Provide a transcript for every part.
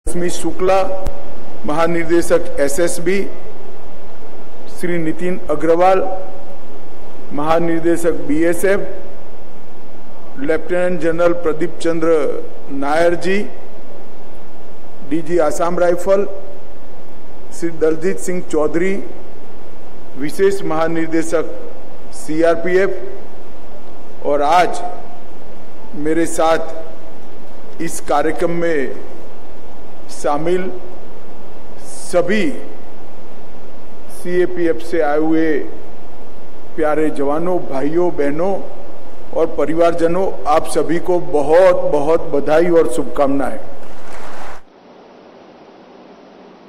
स्मित शुक्ला, महानिदेशक एसएसबी, श्री नितिन अग्रवाल, महानिदेशक BSF, lieutenant general Pradeep चंद्र नायर जी, DG Assam rifle, Shri Daljit Singh Chaudhary, विशेष महानिदेशक सीआरपीएफ, और आज मेरे साथ इस कार्यक्रम में शामिल सभी सीएपीएफ से आए हुए प्यारे जवानों, भाइयों, बहनों और परिवारजनों, आप सभी को बहुत बहुत बधाई और शुभकामनाएं।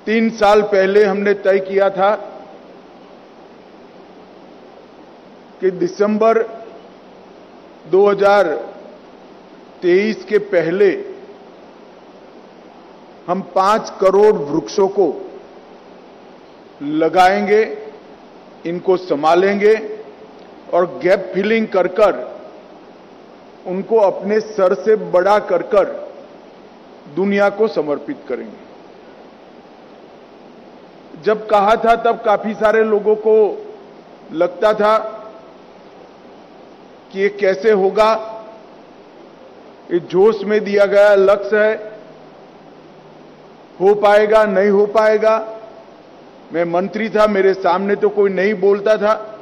3 साल पहले हमने तय किया था कि दिसंबर 2023 के पहले हम 5 करोड़ वृक्षों को लगाएंगे, इनको संभालेंगे और गैप फिलिंग कर कर उनको अपने सर से बड़ा कर कर दुनिया को समर्पित करेंगे। जब कहा था तब काफी सारे लोगों को लगता था कि ये कैसे होगा, ये जोश में दिया गया लक्ष्य है, हो पाएगा नहीं हो पाएगा। मैं मंत्री था, मेरे सामने तो कोई नहीं बोलता था,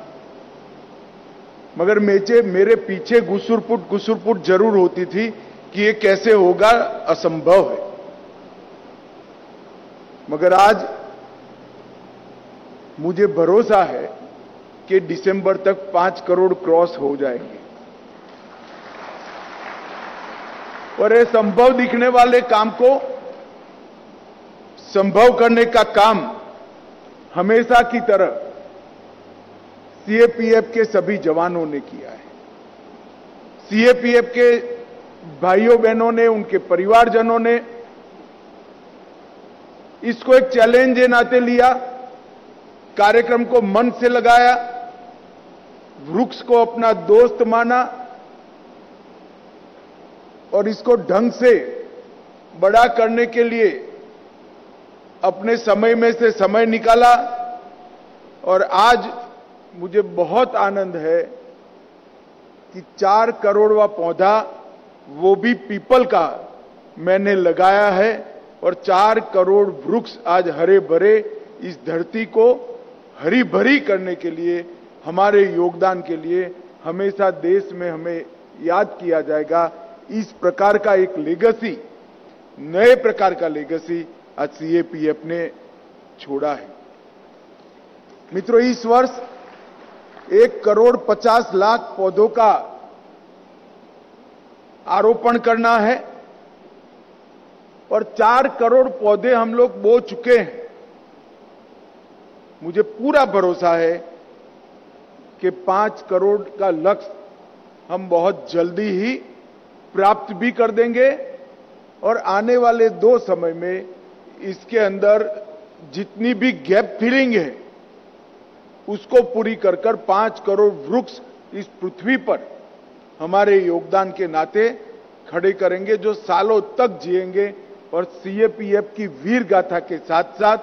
मगर मेरे पीछे घुसुरपुट जरूर होती थी कि ये कैसे होगा, असंभव है। मगर आज मुझे भरोसा है कि दिसंबर तक 5 करोड़ क्रॉस हो जाएंगे। और ये संभव दिखने वाले काम को संभव करने का काम हमेशा की तरह सीएपीएफ के सभी जवानों ने किया है। सीएपीएफ के भाइयों बहनों ने, उनके परिवारजनों ने इसको एक चैलेंज के नाते लिया, कार्यक्रम को मन से लगाया, वृक्ष को अपना दोस्त माना और इसको ढंग से बड़ा करने के लिए अपने समय में से समय निकाला। और आज मुझे बहुत आनंद है कि 4 करोड़वा पौधा, वो भी पीपल का, मैंने लगाया है और 4 करोड़ वृक्ष आज हरे भरे इस धरती को हरी भरी करने के लिए, हमारे योगदान के लिए हमेशा देश में हमें याद किया जाएगा। इस प्रकार का एक लेगेसी, नए प्रकार का लेगेसी आज सीएपीएफ ने छोड़ा है। मित्रों, इस वर्ष 1,50,00,000 पौधों का आरोपण करना है और 4 करोड़ पौधे हम लोग बो चुके हैं। मुझे पूरा भरोसा है कि 5 करोड़ का लक्ष्य हम बहुत जल्दी ही प्राप्त भी कर देंगे और आने वाले 2 समय में इसके अंदर जितनी भी गैप फिलिंग है उसको पूरी कर 5 करोड़ वृक्ष इस पृथ्वी पर हमारे योगदान के नाते खड़े करेंगे, जो सालों तक जिएंगे। और सीएपीएफ की वीर गाथा के साथ साथ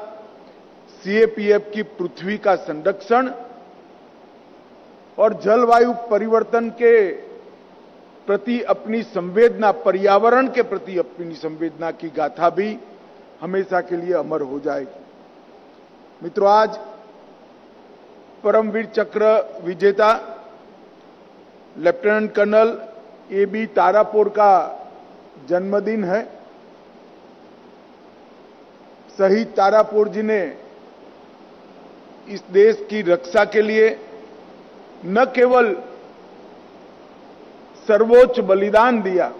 सीएपीएफ की पृथ्वी का संरक्षण और जलवायु परिवर्तन के प्रति अपनी संवेदना, पर्यावरण के प्रति अपनी संवेदना की गाथा भी हमेशा के लिए अमर हो जाएगी। मित्रों, आज परमवीर चक्र विजेता लेफ्टिनेंट कर्नल एबी तारापुर का जन्मदिन है। शहीद तारापुर जी ने इस देश की रक्षा के लिए न केवल सर्वोच्च बलिदान दिया,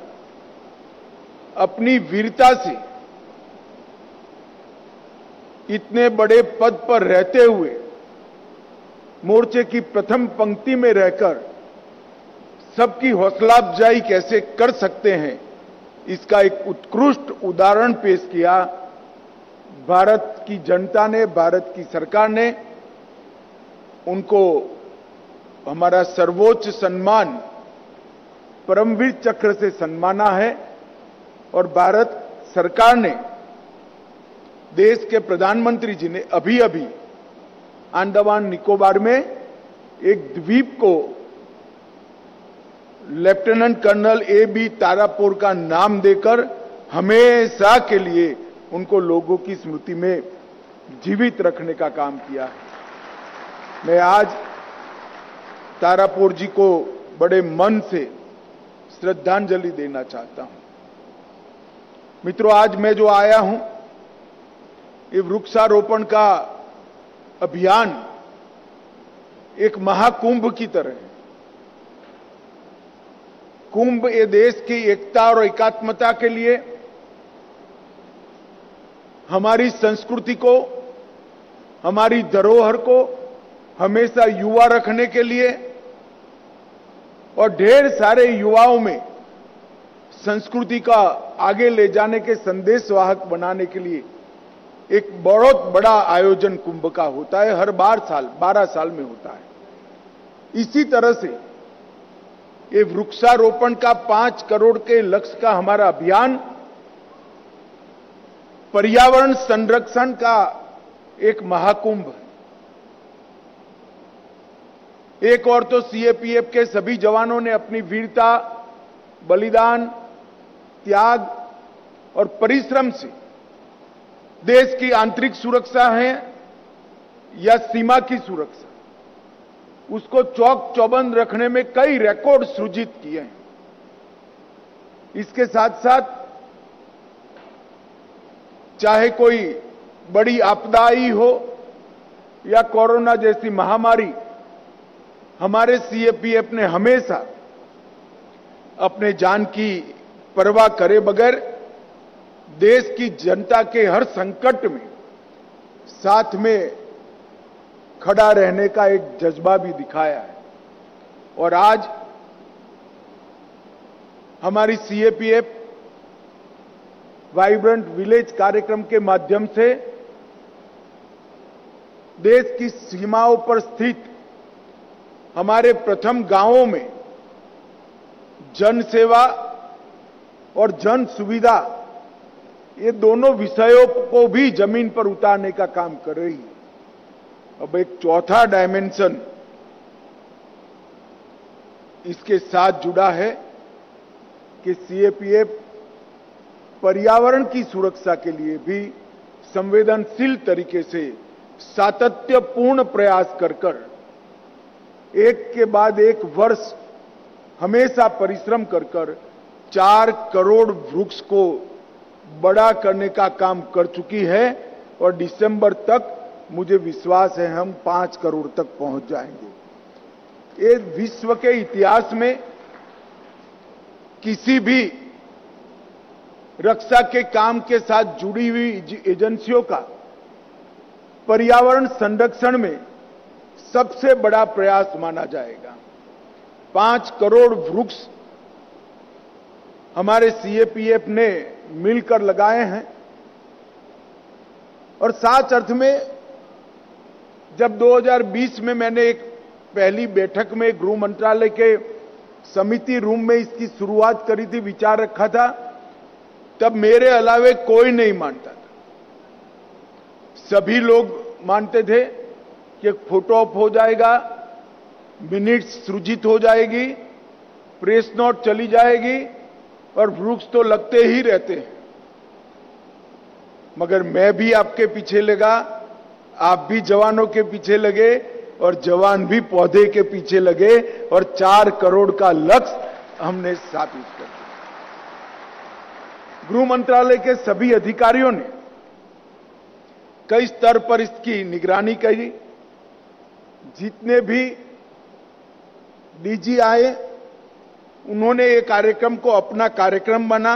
अपनी वीरता से इतने बड़े पद पर रहते हुए मोर्चे की प्रथम पंक्ति में रहकर सबकी हौसला अफजाई कैसे कर सकते हैं, इसका एक उत्कृष्ट उदाहरण पेश किया। भारत की जनता ने, भारत की सरकार ने उनको हमारा सर्वोच्च सम्मान परमवीर चक्र से सम्माना है और भारत सरकार ने देश के प्रधानमंत्री जी ने अभी अभी अंडमान निकोबार में एक द्वीप को लेफ्टिनेंट कर्नल A.B. तारापुर का नाम देकर हमेशा के लिए उनको लोगों की स्मृति में जीवित रखने का काम किया है। मैं आज तारापुर जी को बड़े मन से श्रद्धांजलि देना चाहता हूं। मित्रों, आज मैं जो आया हूं, ये वृक्षारोपण का अभियान एक महाकुंभ की तरह है। कुंभ ये देश की एकता और एकात्मता के लिए, हमारी संस्कृति को, हमारी धरोहर को हमेशा युवा रखने के लिए और ढेर सारे युवाओं में संस्कृति का आगे ले जाने के संदेशवाहक बनाने के लिए एक बहुत बड़ा आयोजन कुंभ का होता है। हर 12 साल में होता है। इसी तरह से ये वृक्षारोपण का 5 करोड़ के लक्ष्य का हमारा अभियान पर्यावरण संरक्षण का एक महाकुंभ है। एक और तो सीएपीएफ के सभी जवानों ने अपनी वीरता, बलिदान, त्याग और परिश्रम से देश की आंतरिक सुरक्षा है या सीमा की सुरक्षा, उसको चौक चौबंद रखने में कई रिकॉर्ड सृजित किए हैं। इसके साथ साथ चाहे कोई बड़ी आपदा आई हो या कोरोना जैसी महामारी, हमारे सीएपीएफ ने हमेशा अपने जान की परवाह करे बगैर देश की जनता के हर संकट में साथ में खड़ा रहने का एक जज्बा भी दिखाया है। और आज हमारी सीएपीएफ वाइब्रेंट विलेज कार्यक्रम के माध्यम से देश की सीमाओं पर स्थित हमारे प्रथम गांवों में जन सेवा और जन सुविधा, ये दोनों विषयों को भी जमीन पर उतारने का काम कर रही है। अब एक चौथा डायमेंशन इसके साथ जुड़ा है कि सीएपीएफ पर्यावरण की सुरक्षा के लिए भी संवेदनशील तरीके से सातत्यपूर्ण प्रयास कर एक के बाद एक वर्ष हमेशा परिश्रम कर 4 करोड़ वृक्ष को बड़ा करने का काम कर चुकी है और दिसंबर तक मुझे विश्वास है हम 5 करोड़ तक पहुंच जाएंगे। ये विश्व के इतिहास में किसी भी रक्षा के काम के साथ जुड़ी हुई एजेंसियों का पर्यावरण संरक्षण में सबसे बड़ा प्रयास माना जाएगा। 5 करोड़ वृक्ष हमारे सीएपीएफ ने मिलकर लगाए हैं। और साच अर्थ में जब 2020 में मैंने एक पहली बैठक में गृह मंत्रालय के समिति रूम में इसकी शुरुआत करी थी, विचार रखा था, तब मेरे अलावे कोई नहीं मानता था। सभी लोग मानते थे कि फोटो ऑप हो जाएगा, मिनट्स सृजित हो जाएगी, प्रेस नोट चली जाएगी और वृक्ष तो लगते ही रहते हैं। मगर मैं भी आपके पीछे लगा, आप भी जवानों के पीछे लगे और जवान भी पौधे के पीछे लगे और 4 करोड़ का लक्ष्य हमने स्थापित कर दिया। गृह मंत्रालय के सभी अधिकारियों ने कई स्तर पर इसकी निगरानी करी। जितने भी डीजी आए उन्होंने ये कार्यक्रम को अपना कार्यक्रम बना।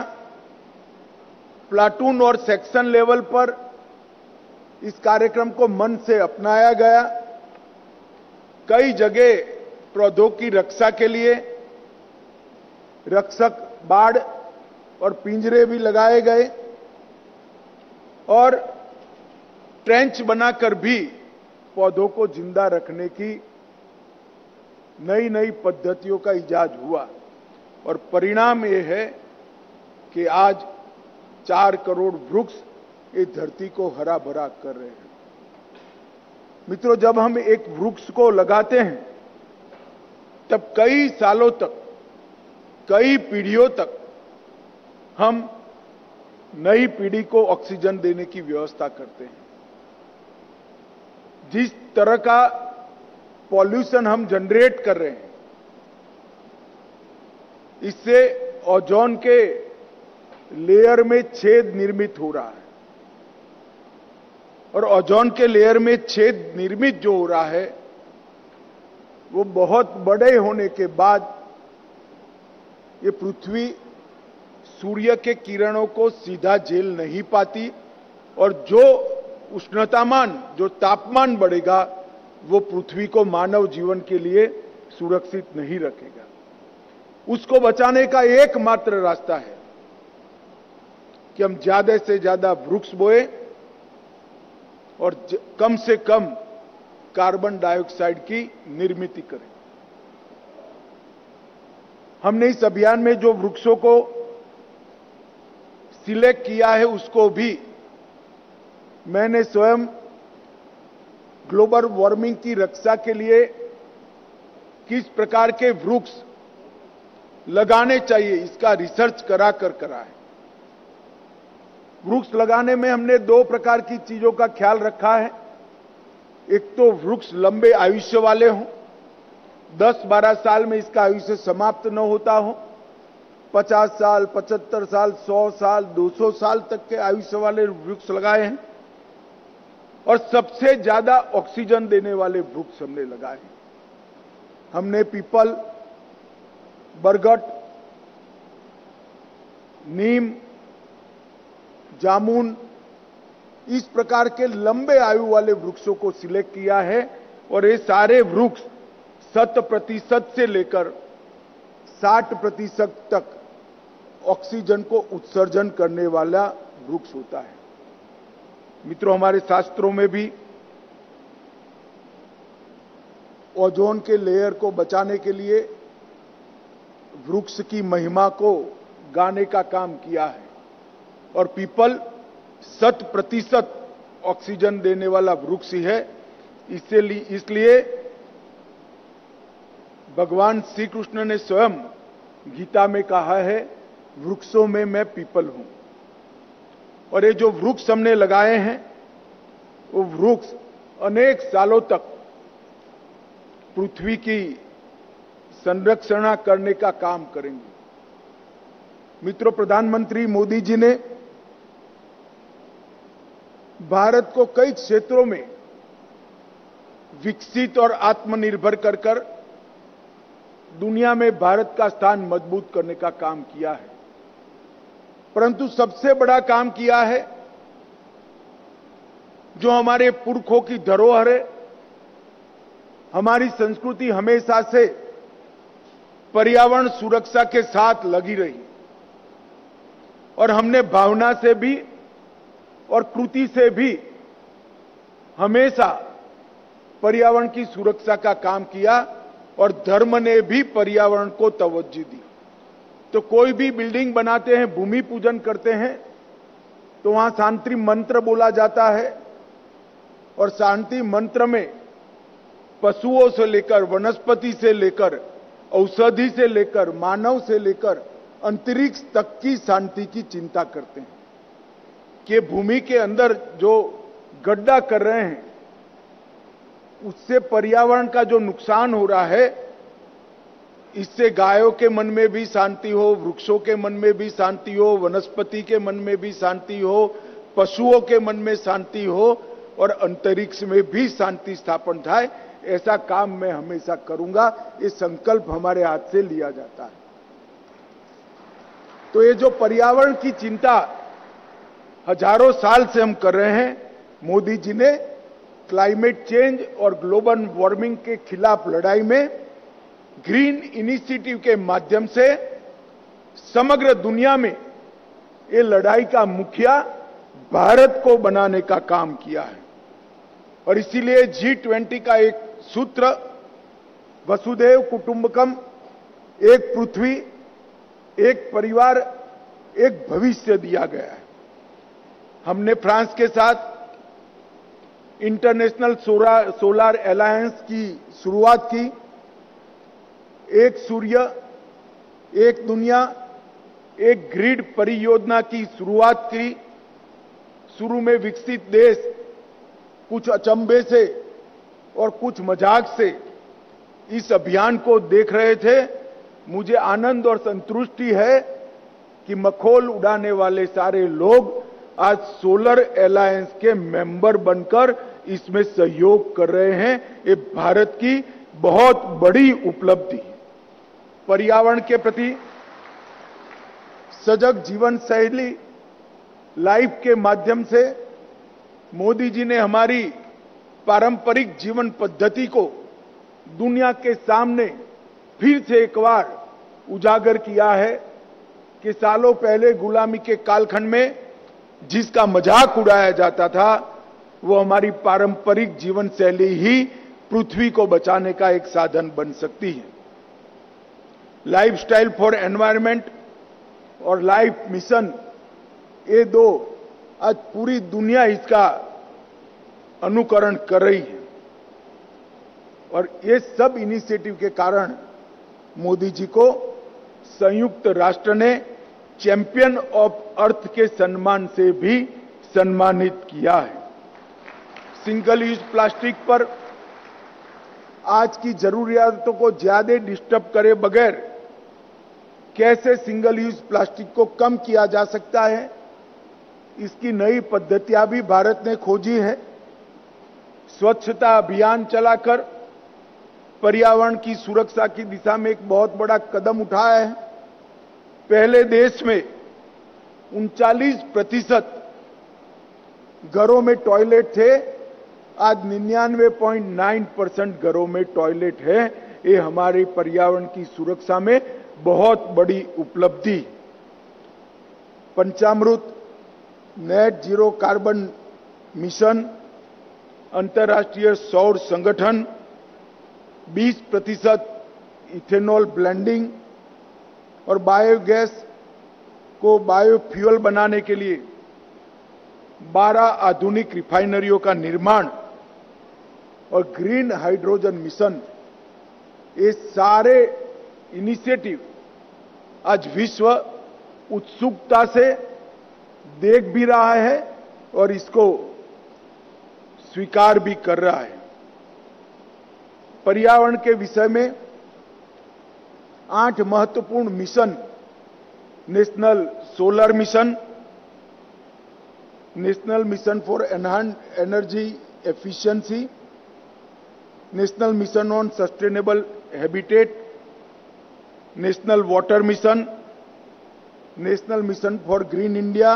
प्लाटून और सेक्शन लेवल पर इस कार्यक्रम को मन से अपनाया गया। कई जगह पौधों की रक्षा के लिए रक्षक बाड़ और पिंजरे भी लगाए गए और ट्रेंच बनाकर भी पौधों को जिंदा रखने की नई नई पद्धतियों का इजाद हुआ। और परिणाम ये है कि आज 4 करोड़ वृक्ष ये धरती को हरा भरा कर रहे हैं। मित्रों, जब हम एक वृक्ष को लगाते हैं तब कई सालों तक, कई पीढ़ियों तक हम नई पीढ़ी को ऑक्सीजन देने की व्यवस्था करते हैं। जिस तरह का पॉल्यूशन हम जनरेट कर रहे हैं, इससे ओजोन के लेयर में छेद निर्मित हो रहा है, और ओजोन के लेयर में छेद निर्मित जो हो रहा है वो बहुत बड़े होने के बाद ये पृथ्वी सूर्य के किरणों को सीधा झेल नहीं पाती, और जो उष्णतामान, जो तापमान बढ़ेगा वो पृथ्वी को मानव जीवन के लिए सुरक्षित नहीं रखेगा। उसको बचाने का एकमात्र रास्ता है कि हम ज्यादा से ज्यादा वृक्ष बोए और कम से कम कार्बन डाइऑक्साइड की निर्मित करें। हमने इस अभियान में जो वृक्षों को सिलेक्ट किया है उसको भी मैंने स्वयं ग्लोबल वार्मिंग की रक्षा के लिए किस प्रकार के वृक्ष लगाने चाहिए इसका रिसर्च करा है। वृक्ष लगाने में हमने दो प्रकार की चीजों का ख्याल रखा है। एक तो वृक्ष लंबे आयुष्य वाले हों, 10-12 साल में इसका आयुष्य समाप्त न होता हो, 50 साल, 75 साल, 100 साल, 200 साल तक के आयुष्य वाले वृक्ष लगाए हैं, और सबसे ज्यादा ऑक्सीजन देने वाले वृक्ष हमने लगाए हैं। हमने पीपल, बरगद, नीम, जामुन, इस प्रकार के लंबे आयु वाले वृक्षों को सिलेक्ट किया है, और ये सारे वृक्ष 100% से लेकर 60% तक ऑक्सीजन को उत्सर्जन करने वाला वृक्ष होता है। मित्रों, हमारे शास्त्रों में भी ओजोन के लेयर को बचाने के लिए वृक्ष की महिमा को गाने का काम किया है, और पीपल 100% ऑक्सीजन देने वाला वृक्ष है। इसलिए भगवान श्री कृष्ण ने स्वयं गीता में कहा है, वृक्षों में मैं पीपल हूं। और ये जो वृक्ष हमने लगाए हैं वो वृक्ष अनेक सालों तक पृथ्वी की संरक्षण करने का काम करेंगे। मित्रों, प्रधानमंत्री मोदी जी ने भारत को कई क्षेत्रों में विकसित और आत्मनिर्भर कर दुनिया में भारत का स्थान मजबूत करने का काम किया है। परंतु सबसे बड़ा काम किया है जो हमारे पुरखों की धरोहर है। हमारी संस्कृति हमेशा से पर्यावरण सुरक्षा के साथ लगी रही, और हमने भावना से भी और कृति से भी हमेशा पर्यावरण की सुरक्षा का काम किया, और धर्म ने भी पर्यावरण को तवज्जो दी। तो कोई भी बिल्डिंग बनाते हैं, भूमि पूजन करते हैं, तो वहां शांति मंत्र बोला जाता है, और शांति मंत्र में पशुओं से लेकर, वनस्पति से लेकर, औषधि से लेकर, मानव से लेकर अंतरिक्ष तक की शांति की चिंता करते हैं कि भूमि के अंदर जो गड्ढा कर रहे हैं उससे पर्यावरण का जो नुकसान हो रहा है, इससे गायों के मन में भी शांति हो, वृक्षों के मन में भी शांति हो, वनस्पति के मन में भी शांति हो, पशुओं के मन में शांति हो, और अंतरिक्ष में भी शांति स्थापन થાય, ऐसा काम मैं हमेशा करूंगा। ये संकल्प हमारे हाथ से लिया जाता है। तो ये जो पर्यावरण की चिंता हजारों साल से हम कर रहे हैं, मोदी जी ने क्लाइमेट चेंज और ग्लोबल वार्मिंग के खिलाफ लड़ाई में ग्रीन इनिशिएटिव के माध्यम से समग्र दुनिया में ये लड़ाई का मुखिया भारत को बनाने का काम किया है। और इसीलिए G20 का एक सूत्र वसुधैव कुटुंबकम, एक पृथ्वी, एक परिवार, एक भविष्य दिया गया है। हमने फ्रांस के साथ इंटरनेशनल सोलार अलायंस की शुरुआत की। एक सूर्य, एक दुनिया, एक ग्रिड परियोजना की शुरुआत की। शुरू में विकसित देश कुछ अचंभे से और कुछ मजाक से इस अभियान को देख रहे थे। मुझे आनंद और संतुष्टि है कि मखौल उड़ाने वाले सारे लोग आज सोलर अलायंस के मेंबर बनकर इसमें सहयोग कर रहे हैं। ये भारत की बहुत बड़ी उपलब्धि है। पर्यावरण के प्रति सजग जीवन शैली लाइफ के माध्यम से मोदी जी ने हमारी पारंपरिक जीवन पद्धति को दुनिया के सामने फिर से एक बार उजागर किया है कि सालों पहले गुलामी के कालखंड में जिसका मजाक उड़ाया जाता था, वो हमारी पारंपरिक जीवन शैली ही पृथ्वी को बचाने का एक साधन बन सकती है। लाइफस्टाइल फॉर एनवायरनमेंट और लाइफ मिशन, ये दो आज पूरी दुनिया इसका अनुकरण कर रही है और ये सब इनिशिएटिव के कारण मोदी जी को संयुक्त राष्ट्र ने चैंपियन ऑफ अर्थ के सम्मान से भी सम्मानित किया है। सिंगल यूज प्लास्टिक पर आज की जरूरियातों को ज्यादा डिस्टर्ब करे बगैर कैसे सिंगल यूज प्लास्टिक को कम किया जा सकता है, इसकी नई पद्धतियां भी भारत ने खोजी है। स्वच्छता अभियान चलाकर पर्यावरण की सुरक्षा की दिशा में एक बहुत बड़ा कदम उठाया है। पहले देश में 39% घरों में टॉयलेट थे, आज 99.9% घरों में टॉयलेट है। ये हमारे पर्यावरण की सुरक्षा में बहुत बड़ी उपलब्धि। पंचामृत, नेट जीरो कार्बन मिशन, अंतर्राष्ट्रीय सौर संगठन, 20% इथेनॉल ब्लेंडिंग और बायोगैस को बायोफ्यूल बनाने के लिए 12 आधुनिक रिफाइनरियों का निर्माण और ग्रीन हाइड्रोजन मिशन, ये सारे इनिशिएटिव आज विश्व उत्सुकता से देख भी रहा है और इसको स्वीकार भी कर रहा है। पर्यावरण के विषय में 8 महत्वपूर्ण mission, national solar mission, national mission for enhanced energy efficiency, national mission on sustainable habitat, national water mission, national mission for green India,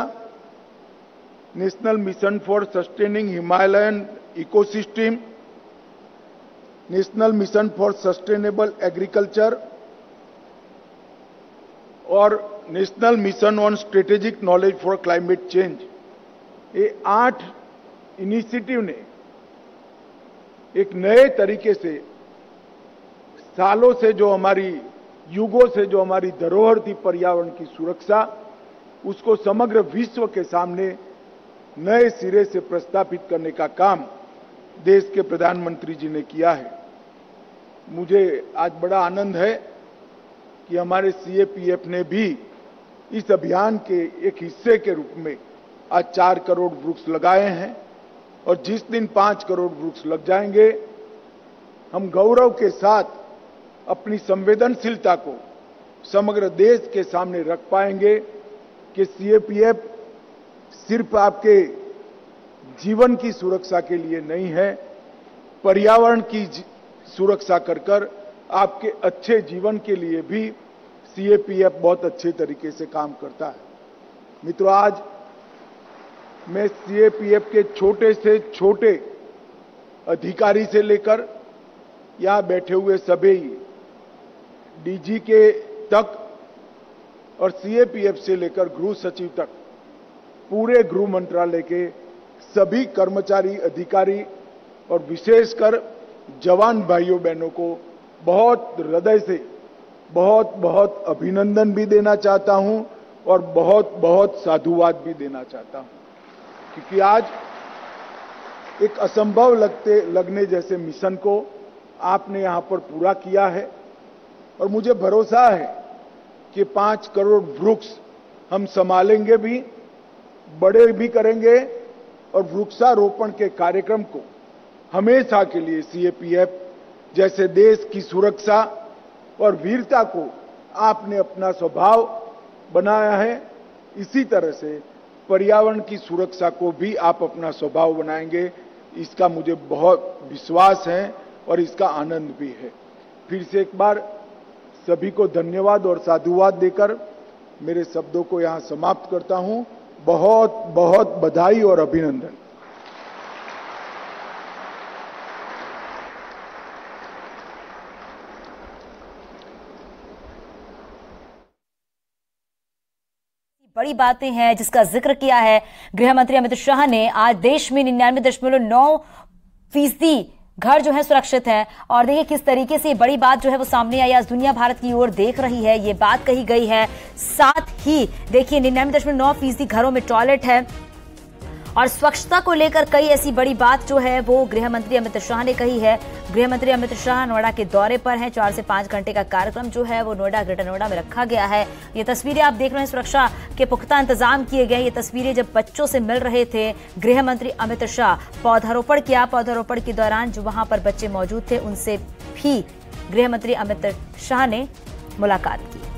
national mission for sustaining Himalayan ecosystem, national mission for sustainable agriculture और national mission on strategic knowledge for climate change. ये 8 initiative ने एक नए तरीके से सालों से जो हमारी युगों से जो हमारी धरोहर थी पर्यावरण की सुरक्षा, उसको समग्र विश्व के सामने नए सिरे से प्रस्थापित करने का काम देश के प्रधानमंत्री जी ने किया है। मुझे आज बड़ा आनंद है कि हमारे सीएपीएफ ने भी इस अभियान के एक हिस्से के रूप में आज 4 करोड़ वृक्ष लगाए हैं और जिस दिन 5 करोड़ वृक्ष लग जाएंगे, हम गौरव के साथ अपनी संवेदनशीलता को समग्र देश के सामने रख पाएंगे कि सीएपीएफ सिर्फ आपके जीवन की सुरक्षा के लिए नहीं है, पर्यावरण की सुरक्षा कर आपके अच्छे जीवन के लिए भी सीएपीएफ बहुत अच्छे तरीके से काम करता है। मित्रों, आज मैं सीएपीएफ के छोटे से छोटे अधिकारी से लेकर यहां बैठे हुए सभी डीजी के तक और सीएपीएफ से लेकर गृह सचिव तक पूरे गृह मंत्रालय के सभी कर्मचारी, अधिकारी और विशेषकर जवान भाइयों बहनों को बहुत हृदय से बहुत बहुत अभिनंदन भी देना चाहता हूं और बहुत बहुत साधुवाद भी देना चाहता हूं। क्योंकि आज एक असंभव लगने जैसे मिशन को आपने यहां पर पूरा किया है और मुझे भरोसा है कि 5 करोड़ वृक्ष हम संभालेंगे भी, बड़े भी करेंगे और वृक्षारोपण के कार्यक्रम को हमेशा के लिए सीएपीएफ जैसे देश की सुरक्षा और वीरता को आपने अपना स्वभाव बनाया है, इसी तरह से पर्यावरण की सुरक्षा को भी आप अपना स्वभाव बनाएंगे, इसका मुझे बहुत विश्वास है और इसका आनंद भी है। फिर से एक बार सभी को धन्यवाद और साधुवाद देकर मेरे शब्दों को यहां समाप्त करता हूं। बहुत बहुत बधाई और अभिनंदन। बड़ी बातें हैं जिसका जिक्र किया है गृह मंत्री अमित शाह ने। आज देश में 99.9% घर जो है सुरक्षित है और देखिए किस तरीके से बड़ी बात जो है वो सामने आई। आज दुनिया भारत की ओर देख रही है, ये बात कही गई है। साथ ही देखिए 99.9% घरों में टॉयलेट है और स्वच्छता को लेकर कई ऐसी बड़ी बात जो है वो गृह मंत्री अमित शाह ने कही है। गृह मंत्री अमित शाह नोएडा के दौरे पर हैं। 4 से 5 घंटे का कार्यक्रम जो है वो नोएडा, ग्रेटर नोएडा में रखा गया है। ये तस्वीरें आप देख रहे हैं, सुरक्षा के पुख्ता इंतजाम किए गए। ये तस्वीरें जब बच्चों से मिल रहे थे गृह मंत्री अमित शाह, पौधारोपण किया। पौधारोपण के दौरान जो वहां पर बच्चे मौजूद थे उनसे भी गृह मंत्री अमित शाह ने मुलाकात की।